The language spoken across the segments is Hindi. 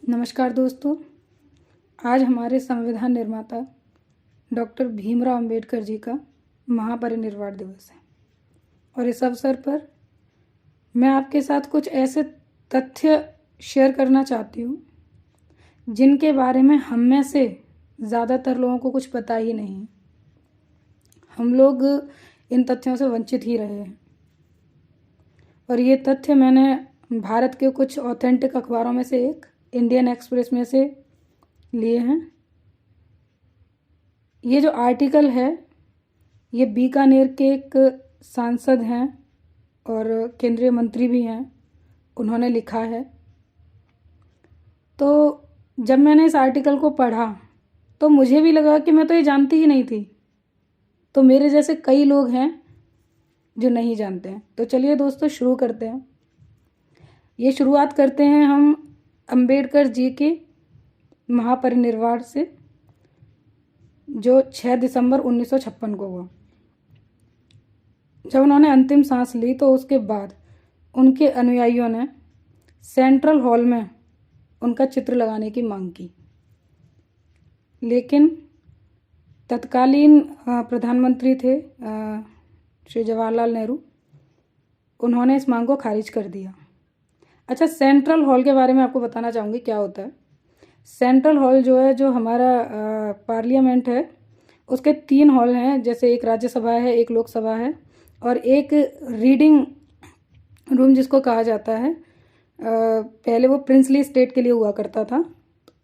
नमस्कार दोस्तों। आज हमारे संविधान निर्माता डॉक्टर भीमराव अंबेडकर जी का महापरिनिर्वाण दिवस है और इस अवसर पर मैं आपके साथ कुछ ऐसे तथ्य शेयर करना चाहती हूँ जिनके बारे में हम में से ज़्यादातर लोगों को कुछ पता ही नहीं। हम लोग इन तथ्यों से वंचित ही रहे हैं और ये तथ्य मैंने भारत के कुछ ऑथेंटिक अखबारों में से एक इंडियन एक्सप्रेस में से लिए हैं। ये जो आर्टिकल है ये बीकानेर के एक सांसद हैं और केंद्रीय मंत्री भी हैं, उन्होंने लिखा है। तो जब मैंने इस आर्टिकल को पढ़ा तो मुझे भी लगा कि मैं तो ये जानती ही नहीं थी। तो मेरे जैसे कई लोग हैं जो नहीं जानते हैं। तो चलिए दोस्तों शुरू करते हैं। ये शुरुआत करते हैं हम अंबेडकर जी के महापरिनिर्वाण से, जो 6 दिसंबर 1956 को हुआ। जब उन्होंने अंतिम सांस ली तो उसके बाद उनके अनुयायियों ने सेंट्रल हॉल में उनका चित्र लगाने की मांग की, लेकिन तत्कालीन प्रधानमंत्री थे श्री जवाहरलाल नेहरू, उन्होंने इस मांग को खारिज कर दिया। अच्छा, सेंट्रल हॉल के बारे में आपको बताना चाहूँगी क्या होता है। सेंट्रल हॉल जो है, जो हमारा पार्लियामेंट है, उसके 3 हॉल हैं। जैसे एक राज्यसभा है, एक लोकसभा है और एक रीडिंग रूम जिसको कहा जाता है। पहले वो प्रिंसली स्टेट के लिए हुआ करता था।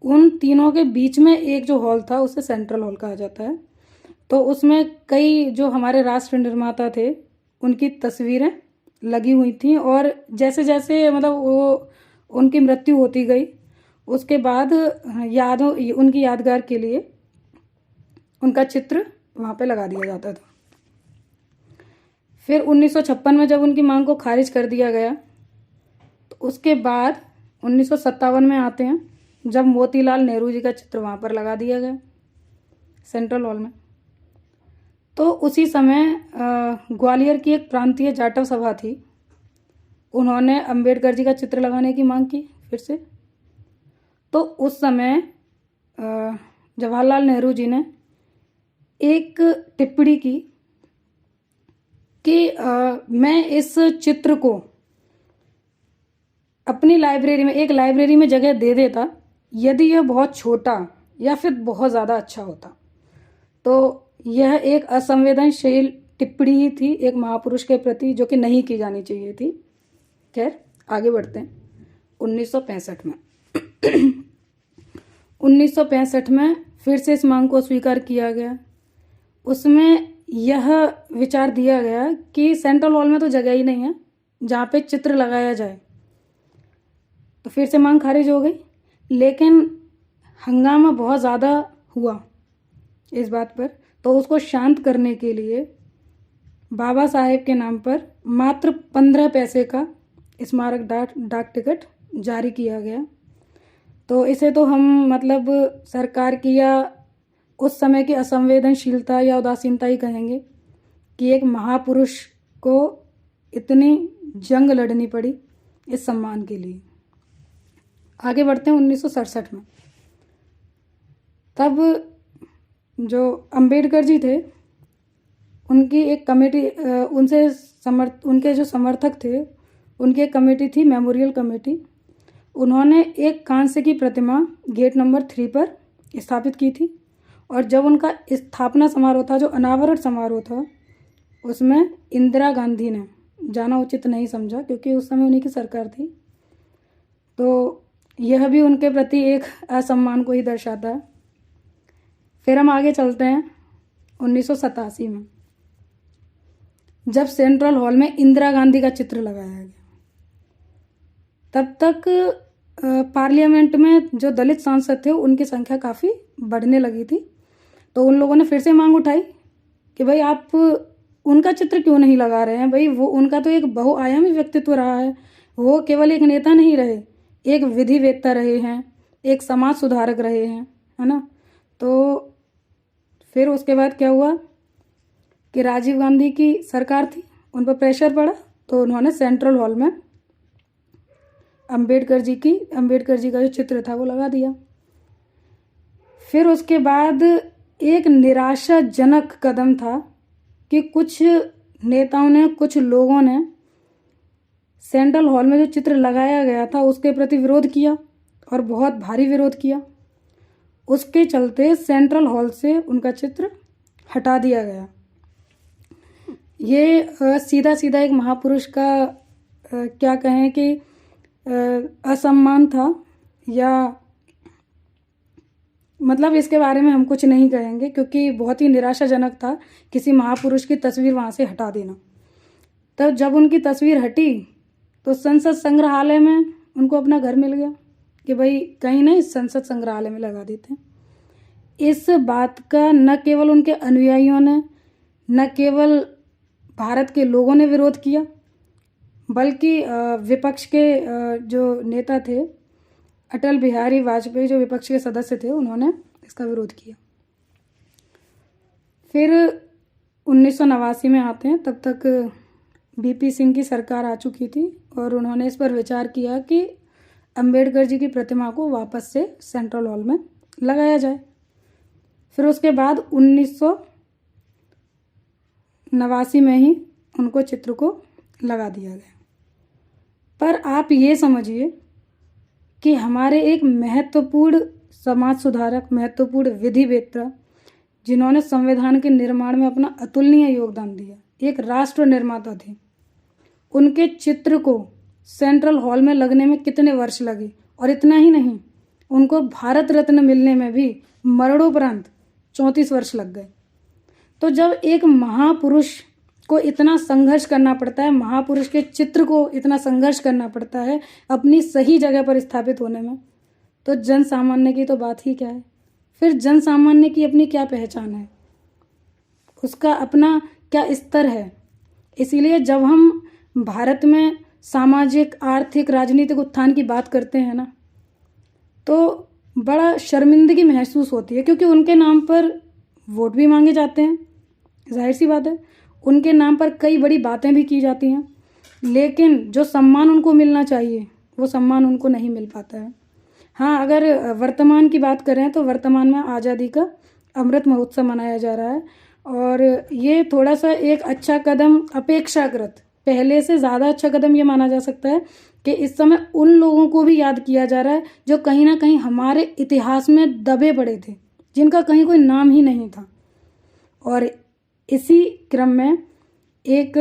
उन तीनों के बीच में एक जो हॉल था उसे सेंट्रल हॉल कहा जाता है। तो उसमें कई जो हमारे राष्ट्र निर्माता थे उनकी तस्वीरें लगी हुई थी और जैसे जैसे मतलब वो उनकी मृत्यु होती गई उसके बाद उनकी यादगार के लिए उनका चित्र वहाँ पे लगा दिया जाता था। फिर 1956 में जब उनकी मांग को खारिज कर दिया गया तो उसके बाद 1957 में आते हैं, जब मोतीलाल नेहरू जी का चित्र वहाँ पर लगा दिया गया सेंट्रल हॉल में। तो उसी समय ग्वालियर की एक प्रांतीय जाटव सभा थी, उन्होंने अंबेडकर जी का चित्र लगाने की मांग की फिर से। तो उस समय जवाहरलाल नेहरू जी ने एक टिप्पणी की कि मैं इस चित्र को अपनी लाइब्रेरी में, एक लाइब्रेरी में जगह दे देता यदि यह बहुत छोटा या फिर बहुत ज़्यादा अच्छा होता। तो यह एक असंवेदनशील टिप्पणी ही थी एक महापुरुष के प्रति, जो कि नहीं की जानी चाहिए थी। खैर आगे बढ़ते हैं। 1965 में 1965 में फिर से इस मांग को स्वीकार किया गया। उसमें यह विचार दिया गया कि सेंट्रल हॉल में तो जगह ही नहीं है जहाँ पे चित्र लगाया जाए। तो फिर से मांग खारिज हो गई, लेकिन हंगामा बहुत ज़्यादा हुआ इस बात पर। तो उसको शांत करने के लिए बाबा साहेब के नाम पर मात्र 15 पैसे का स्मारक डाक टिकट जारी किया गया। तो इसे तो हम मतलब सरकार की या उस समय की असंवेदनशीलता या उदासीनता ही कहेंगे कि एक महापुरुष को इतनी जंग लड़नी पड़ी इस सम्मान के लिए। आगे बढ़ते हैं 1967 में। तब जो अंबेडकर जी थे उनकी एक कमेटी, उनके जो समर्थक थे उनकी एक कमेटी थी, मेमोरियल कमेटी। उन्होंने एक कांस्य की प्रतिमा गेट नंबर 3 पर स्थापित की थी और जब उनका स्थापना समारोह था, जो अनावरण समारोह था, उसमें इंदिरा गांधी ने जाना उचित नहीं समझा क्योंकि उस समय उन्हीं की सरकार थी। तो यह भी उनके प्रति एक असम्मान को ही दर्शाता है। फिर हम आगे चलते हैं 1987 में, जब सेंट्रल हॉल में इंदिरा गांधी का चित्र लगाया गया। तब तक पार्लियामेंट में जो दलित सांसद थे उनकी संख्या काफ़ी बढ़ने लगी थी। तो उन लोगों ने फिर से मांग उठाई कि भाई आप उनका चित्र क्यों नहीं लगा रहे हैं। भाई वो उनका तो एक बहुआयामी व्यक्तित्व रहा है, वो केवल एक नेता नहीं रहे, एक विधिवेत्ता रहे हैं, एक समाज सुधारक रहे हैं, है ना। तो फिर उसके बाद क्या हुआ कि राजीव गांधी की सरकार थी, उन पर प्रेशर पड़ा तो उन्होंने सेंट्रल हॉल में अंबेडकर जी का जो चित्र था वो लगा दिया। फिर उसके बाद एक निराशाजनक कदम था कि कुछ नेताओं ने, कुछ लोगों ने सेंट्रल हॉल में जो चित्र लगाया गया था उसके प्रति विरोध किया और बहुत भारी विरोध किया। उसके चलते सेंट्रल हॉल से उनका चित्र हटा दिया गया। ये सीधा सीधा एक महापुरुष का क्या कहें कि असम्मान था, या मतलब इसके बारे में हम कुछ नहीं कहेंगे क्योंकि बहुत ही निराशाजनक था किसी महापुरुष की तस्वीर वहाँ से हटा देना। तब जब उनकी तस्वीर हटी तो संसद संग्रहालय में उनको अपना घर मिल गया कि भाई कहीं नहीं, संसद संग्रहालय में लगा देते हैं। इस बात का न केवल उनके अनुयायियों ने, न केवल भारत के लोगों ने विरोध किया, बल्कि विपक्ष के जो नेता थे, अटल बिहारी वाजपेयी जो विपक्ष के सदस्य थे, उन्होंने इसका विरोध किया। फिर 1989 में आते हैं, तब तक बीपी सिंह की सरकार आ चुकी थी और उन्होंने इस पर विचार किया कि अंबेडकर जी की प्रतिमा को वापस से सेंट्रल हॉल में लगाया जाए। फिर उसके बाद 1989 में ही उनको चित्र को लगा दिया गया। पर आप ये समझिए कि हमारे एक महत्वपूर्ण समाज सुधारक, महत्वपूर्ण विधिवेत्ता, जिन्होंने संविधान के निर्माण में अपना अतुलनीय योगदान दिया, एक राष्ट्र निर्माता थे, उनके चित्र को सेंट्रल हॉल में लगने में कितने वर्ष लगे। और इतना ही नहीं, उनको भारत रत्न मिलने में भी मरणोपरांत 34 वर्ष लग गए। तो जब एक महापुरुष को इतना संघर्ष करना पड़ता है, महापुरुष के चित्र को इतना संघर्ष करना पड़ता है अपनी सही जगह पर स्थापित होने में, तो जन सामान्य की तो बात ही क्या है। फिर जन सामान्य की अपनी क्या पहचान है, उसका अपना क्या स्तर है। इसीलिए जब हम भारत में सामाजिक, आर्थिक, राजनीतिक उत्थान की बात करते हैं ना, तो बड़ा शर्मिंदगी महसूस होती है, क्योंकि उनके नाम पर वोट भी मांगे जाते हैं, जाहिर सी बात है, उनके नाम पर कई बड़ी बातें भी की जाती हैं, लेकिन जो सम्मान उनको मिलना चाहिए वो सम्मान उनको नहीं मिल पाता है। हाँ, अगर वर्तमान की बात करें तो वर्तमान में आज़ादी का अमृत महोत्सव मनाया जा रहा है और ये थोड़ा सा एक अच्छा कदम, अपेक्षाकृत पहले से ज़्यादा अच्छा कदम ये माना जा सकता है कि इस समय उन लोगों को भी याद किया जा रहा है जो कहीं ना कहीं हमारे इतिहास में दबे पड़े थे, जिनका कहीं कोई नाम ही नहीं था। और इसी क्रम में एक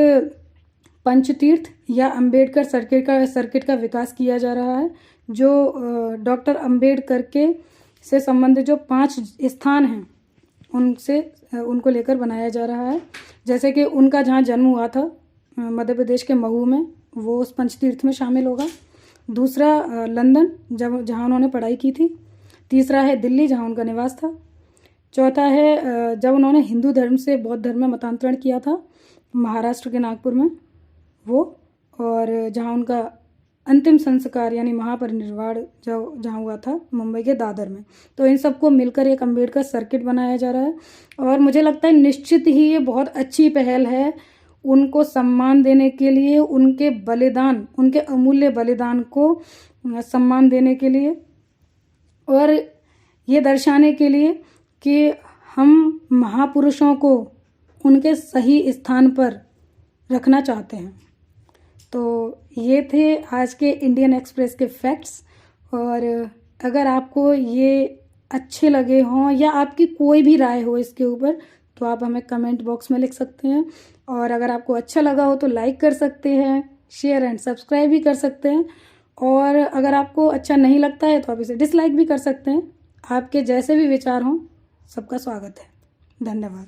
पंचतीर्थ या अंबेडकर सर्किट का विकास किया जा रहा है, जो डॉक्टर अंबेडकर के से संबंधित जो 5 स्थान हैं उनको लेकर बनाया जा रहा है। जैसे कि उनका जहाँ जन्म हुआ था मध्य प्रदेश के महू में, वो उस पंचतीर्थ में शामिल होगा। दूसरा लंदन, जहाँ उन्होंने पढ़ाई की थी। तीसरा है दिल्ली, जहाँ उनका निवास था। चौथा है जब उन्होंने हिंदू धर्म से बौद्ध धर्म में मतांतरण किया था, महाराष्ट्र के नागपुर में वो, और जहाँ उनका अंतिम संस्कार यानी महापरिनिर्वाण जहाँ हुआ था मुंबई के दादर में। तो इन सबको मिलकर एक अंबेडकर सर्किट बनाया जा रहा है और मुझे लगता है निश्चित ही ये बहुत अच्छी पहल है उनको सम्मान देने के लिए, उनके बलिदान, उनके अमूल्य बलिदान को सम्मान देने के लिए, और ये दर्शाने के लिए कि हम महापुरुषों को उनके सही स्थान पर रखना चाहते हैं। तो ये थे आज के इंडियन एक्सप्रेस के फैक्ट्स, और अगर आपको ये अच्छे लगे हों या आपकी कोई भी राय हो इसके ऊपर तो आप हमें कमेंट बॉक्स में लिख सकते हैं, और अगर आपको अच्छा लगा हो तो लाइक कर सकते हैं, शेयर एंड सब्सक्राइब भी कर सकते हैं, और अगर आपको अच्छा नहीं लगता है तो आप इसे डिसलाइक भी कर सकते हैं। आपके जैसे भी विचार हों, सबका स्वागत है। धन्यवाद।